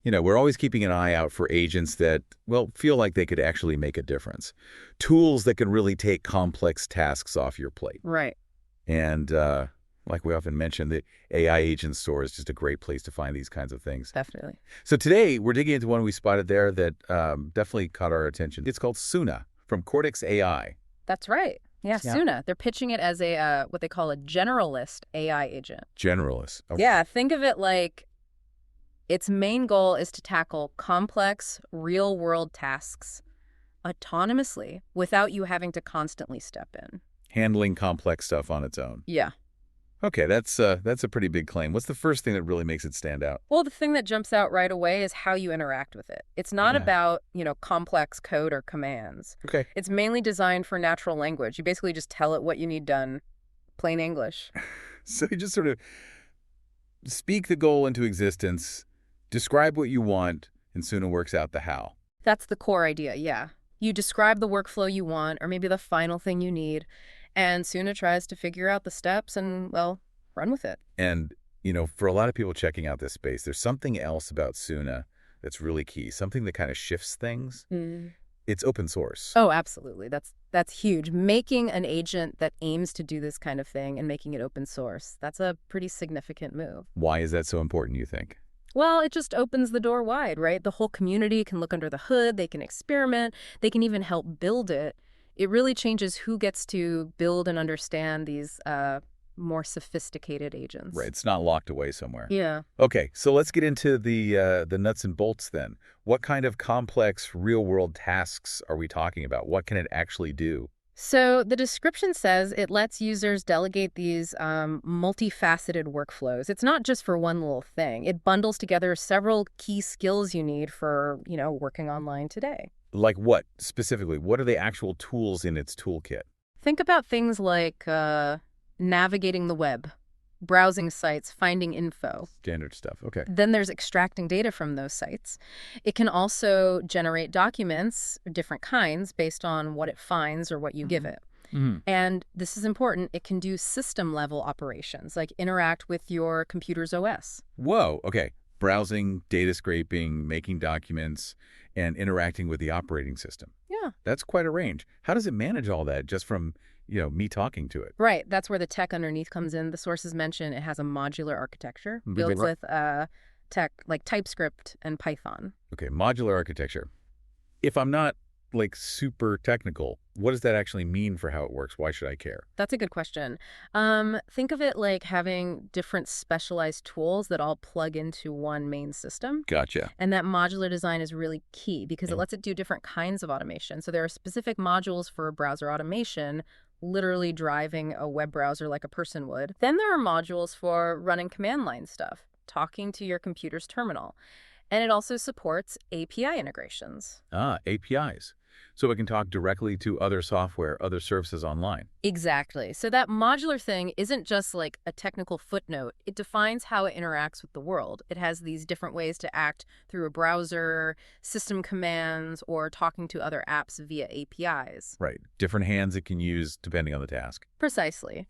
We're always keeping an eye out for agents that, well, feel like they could actually make a difference. Tools that can really take complex tasks off your plate. Right. And like we often mention, the AI Agent Store is just a great place to find these kinds of things. Definitely. So today, we're digging into one we spotted there that definitely caught our attention. It's called Suna from Kortix AI. That's right. Yeah, Yeah. Suna. They're pitching it as a what they call a generalist AI agent. Generalist. Okay. Yeah, think of it like its main goal is to tackle complex, real-world tasks autonomously without you having to constantly step in. Handling complex stuff on its own. Yeah. Okay, that's a pretty big claim. What's the first thing that really makes it stand out? Well, the thing that jumps out right away is how you interact with it. It's not Yeah. about, complex code or commands. Okay. It's mainly designed for natural language. You basically just tell it what you need done, plain English. So you just sort of speak the goal into existence, describe what you want, and Suna works out the how. That's the core idea, yeah. You describe the workflow you want, or maybe the final thing you need, and Suna tries to figure out the steps and, well, run with it. And, for a lot of people checking out this space, there's something else about Suna that's really key, something that kind of shifts things. It's open source. Oh, absolutely. That's huge. Making an agent that aims to do this kind of thing and making it open source, that's a pretty significant move. Why is that so important, you think? Well, it just opens the door wide, right? The whole community can look under the hood, they can experiment, they can even help build it. It really changes who gets to build and understand these more sophisticated agents. Right, it's not locked away somewhere. Yeah. Okay, so let's get into the nuts and bolts then. What kind of complex real-world tasks are we talking about? What can it actually do? So the description says it lets users delegate these multifaceted workflows. It's not just for one little thing. It bundles together several key skills you need for, working online today. Like what, specifically? What are the actual tools in its toolkit? Think about things like navigating the web, browsing sites, finding info. Standard stuff, okay. Then there's extracting data from those sites. It can also generate documents, different kinds, based on what it finds or what you give it. And this is important. It can do system-level operations, like interact with your computer's OS. Whoa, okay. Browsing, data scraping, making documents, and interacting with the operating system. Yeah. That's quite a range. How does it manage all that just from, me talking to it? Right. That's where the tech underneath comes in. The sources mention it has a modular architecture built with tech like TypeScript and Python. Okay, modular architecture. If I'm not, super technical, what does that actually mean for how it works? Why should I care? That's a good question. Think of it like having different specialized tools that all plug into one main system. Gotcha. And that modular design is really key because it lets it do different kinds of automation. So there are specific modules for browser automation, literally driving a web browser like a person would. Then there are modules for running command line stuff, talking to your computer's terminal. And it also supports API integrations. APIs. So it can talk directly to other software, other services online. Exactly. So that modular thing isn't just like a technical footnote. It defines how it interacts with the world. It has these different ways to act through a browser, system commands, or talking to other apps via APIs. Right. Different hands it can use depending on the task. Precisely.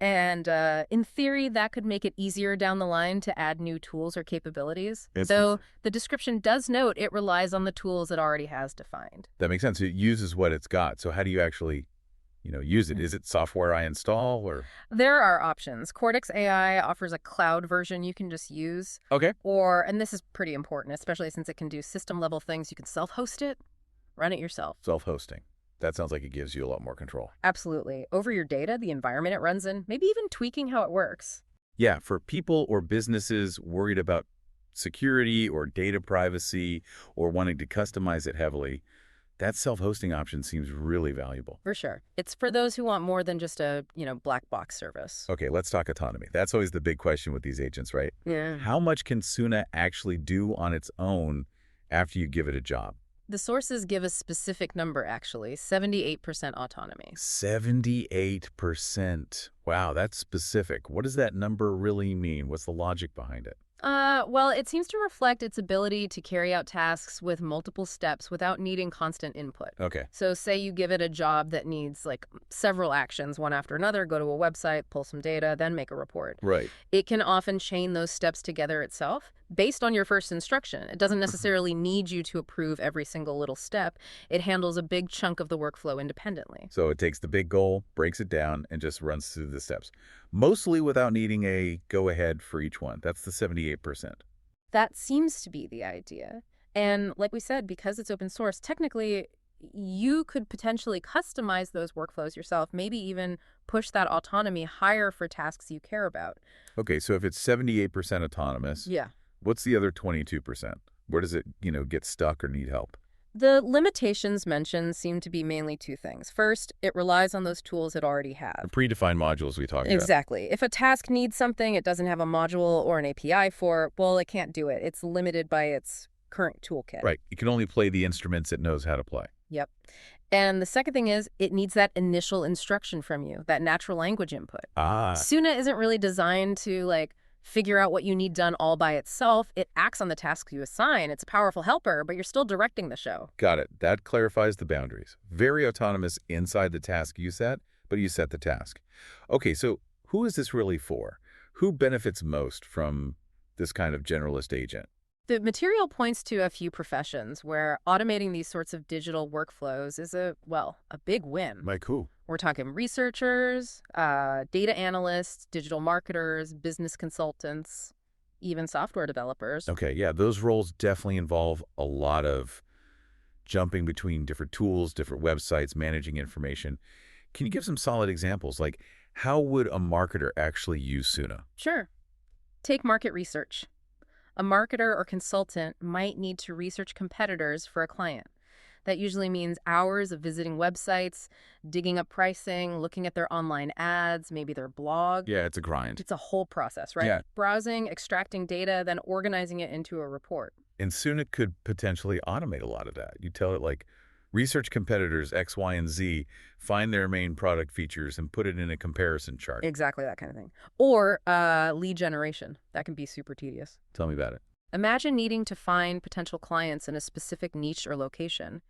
And in theory, that could make it easier down the line to add new tools or capabilities. Though the description does note it relies on the tools it already has defined. That makes sense. It uses what it's got. So how do you actually, use it? Is it software I install or? There are options. Kortix AI offers a cloud version you can just use. Okay. And this is pretty important, especially since it can do system-level things. You can self-host it, run it yourself. Self-hosting. That sounds like it gives you a lot more control. Absolutely. Over your data, the environment it runs in, maybe even tweaking how it works. Yeah, for people or businesses worried about security or data privacy or wanting to customize it heavily, that self-hosting option seems really valuable. For sure. It's for those who want more than just a, black box service. Okay, let's talk autonomy. That's always the big question with these agents, right? Yeah. How much can Suna actually do on its own after you give it a job? The sources give a specific number, actually, 78% autonomy. 78%. Wow, that's specific. What does that number really mean? What's the logic behind it? Well, it seems to reflect its ability to carry out tasks with multiple steps without needing constant input. Okay. So say you give it a job that needs several actions, one after another, go to a website, pull some data, then make a report. Right. It can often chain those steps together itself, based on your first instruction. It doesn't necessarily need you to approve every single little step. It handles a big chunk of the workflow independently. So it takes the big goal, breaks it down, and just runs through the steps, mostly without needing a go-ahead for each one. That's the 78%. That seems to be the idea. And like we said, because it's open source, technically you could potentially customize those workflows yourself, maybe even push that autonomy higher for tasks you care about. Okay, so if it's 78% autonomous, Yeah. what's the other 22%? Where does it, get stuck or need help? The limitations mentioned seem to be mainly two things. First, it relies on those tools it already The has. predefined modules we talked about. Exactly. If a task needs something it doesn't have a module or an API for, well, it can't do it. It's limited by its current toolkit. Right. You can only play the instruments it knows how to play. Yep. And the second thing is it needs that initial instruction from you, that natural language input. Ah, Suna isn't really designed to figure out what you need done all by itself. It acts on the tasks you assign. It's a powerful helper, but you're still directing the show. got it. That clarifies the boundaries. Very autonomous inside the task you set, but you set the task. Okay, so who is this really for? Who benefits most from this kind of generalist agent? The material points to a few professions where automating these sorts of digital workflows is a big win. Like who? We're talking researchers, data analysts, digital marketers, business consultants, even software developers. Okay, yeah, those roles definitely involve a lot of jumping between different tools, different websites, managing information. Can you give some solid examples? Like, how would a marketer actually use Suna? Sure. Take market research. A marketer or consultant might need to research competitors for a client. That usually means hours of visiting websites, digging up pricing, looking at their online ads, maybe their blog. Yeah, it's a grind. It's a whole process, right? Yeah. Browsing, extracting data, then organizing it into a report. And Suna could potentially automate a lot of that. You tell it like, research competitors X, Y, and Z, find their main product features, and put it in a comparison chart. Exactly that kind of thing. Or lead generation. That can be super tedious. Tell me about it. Imagine needing to find potential clients in a specific niche or location.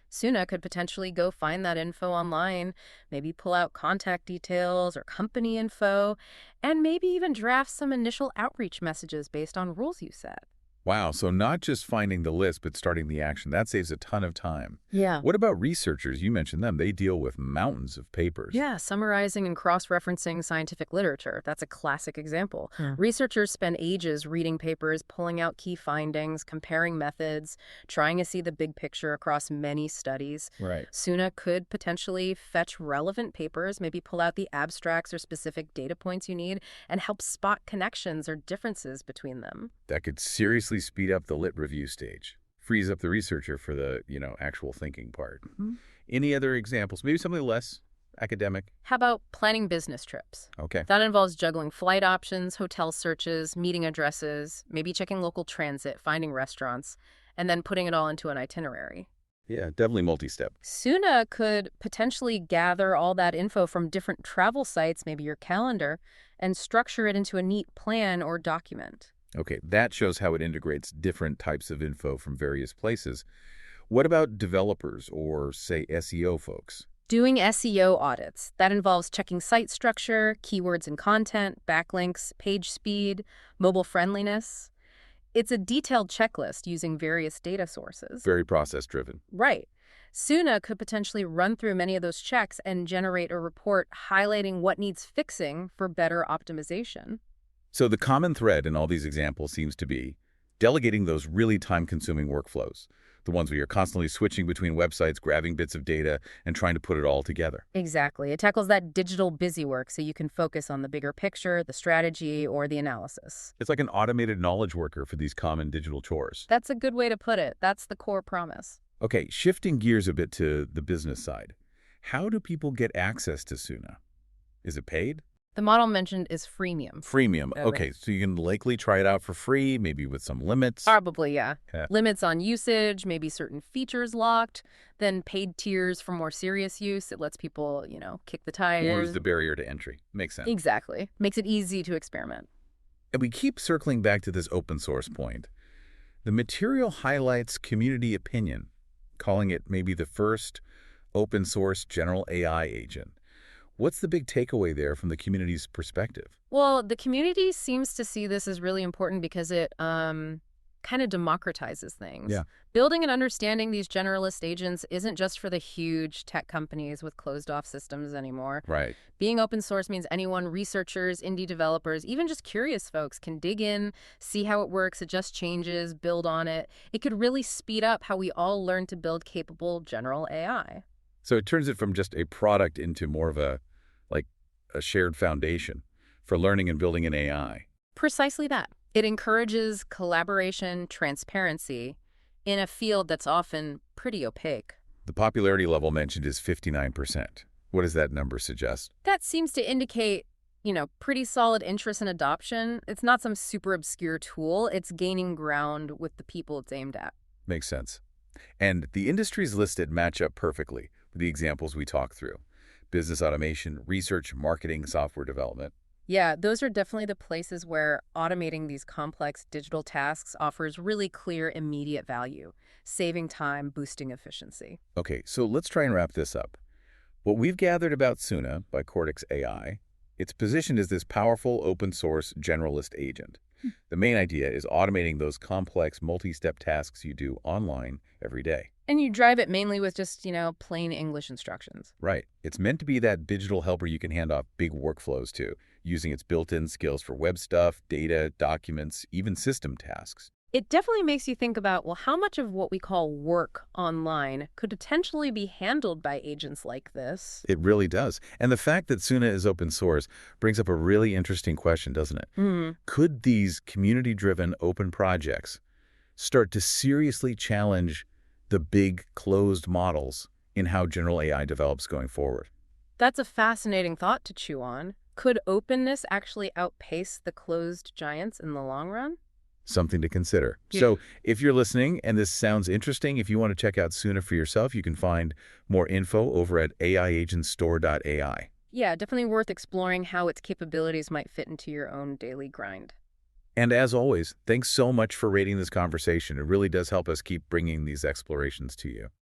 Suna could potentially go find that info online, maybe pull out contact details or company info, and maybe even draft some initial outreach messages based on rules you set. Wow, so not just finding the list, but starting the action. That saves a ton of time. Yeah. What about researchers? You mentioned them. They deal with mountains of papers. Yeah, summarizing and cross-referencing scientific literature. That's a classic example. Yeah. Researchers spend ages reading papers, pulling out key findings, comparing methods, trying to see the big picture across many studies. Right. Suna could potentially fetch relevant papers, maybe pull out the abstracts or specific data points you need, and help spot connections or differences between them. That could seriously speed up the lit review stage. Frees up the researcher for the, actual thinking part. Mm-hmm. Any other examples? Maybe something less academic? How about planning business trips? Okay. That involves juggling flight options, hotel searches, meeting addresses, maybe checking local transit, finding restaurants, and then putting it all into an itinerary. Yeah, definitely multi-step. Suna could potentially gather all that info from different travel sites, maybe your calendar, and structure it into a neat plan or document. Okay, that shows how it integrates different types of info from various places. What about developers or, say, SEO folks? Doing SEO audits. That involves checking site structure, keywords and content, backlinks, page speed, mobile friendliness. It's a detailed checklist using various data sources. Very process-driven. Right. Suna could potentially run through many of those checks and generate a report highlighting what needs fixing for better optimization. So the common thread in all these examples seems to be delegating those really time-consuming workflows, the ones where you're constantly switching between websites, grabbing bits of data, and trying to put it all together. Exactly. It tackles that digital busy work so you can focus on the bigger picture, the strategy, or the analysis. It's like an automated knowledge worker for these common digital chores. That's a good way to put it. That's the core promise. Okay, shifting gears a bit to the business side. How do people get access to Suna? Is it paid? The model mentioned is freemium. Freemium. Okay, so you can likely try it out for free, maybe with some limits. Probably, yeah. Yeah. Limits on usage, maybe certain features locked, then paid tiers for more serious use. It lets people, kick the tires. Lowers the barrier to entry. Makes sense. Exactly. Makes it easy to experiment. And we keep circling back to this open source point. The material highlights community opinion, calling it maybe the first open source general AI agent. What's the big takeaway there from the community's perspective? Well, the community seems to see this as really important because it kind of democratizes things. Yeah, Building and understanding these generalist agents isn't just for the huge tech companies with closed-off systems anymore. right. Being open source means anyone, researchers, indie developers, even just curious folks can dig in, see how it works, adjust changes, build on it. It could really speed up how we all learn to build capable general AI. So it turns it from just a product into more of like, a shared foundation for learning and building an AI. Precisely that. It encourages collaboration, transparency in a field that's often pretty opaque. The popularity level mentioned is 59%. What does that number suggest? That seems to indicate, pretty solid interest and adoption. It's not some super obscure tool. It's gaining ground with the people it's aimed at. Makes sense. And the industries listed match up perfectly with the examples we talked through. Business automation, research, marketing, software development. Yeah, those are definitely the places where automating these complex digital tasks offers really clear, immediate value, saving time, boosting efficiency. Okay, so let's try and wrap this up. What we've gathered about Suna by Kortix AI, it's positioned as this powerful open source generalist agent. The main idea is automating those complex multi-step tasks you do online every day. And you drive it mainly with just, plain English instructions. Right. It's meant to be that digital helper you can hand off big workflows to, using its built-in skills for web stuff, data, documents, even system tasks. It definitely makes you think about, well, how much of what we call work online could potentially be handled by agents like this? It really does. And the fact that Suna is open source brings up a really interesting question, doesn't it? Hmm. Could these community-driven open projects start to seriously challenge the big closed models in how general AI develops going forward? That's a fascinating thought to chew on. Could openness actually outpace the closed giants in the long run? Something to consider. Yeah. So if you're listening and this sounds interesting, if you want to check out Suna for yourself, you can find more info over at aiagentstore.ai. Yeah, definitely worth exploring how its capabilities might fit into your own daily grind. And as always, thanks so much for rating this conversation. It really does help us keep bringing these explorations to you.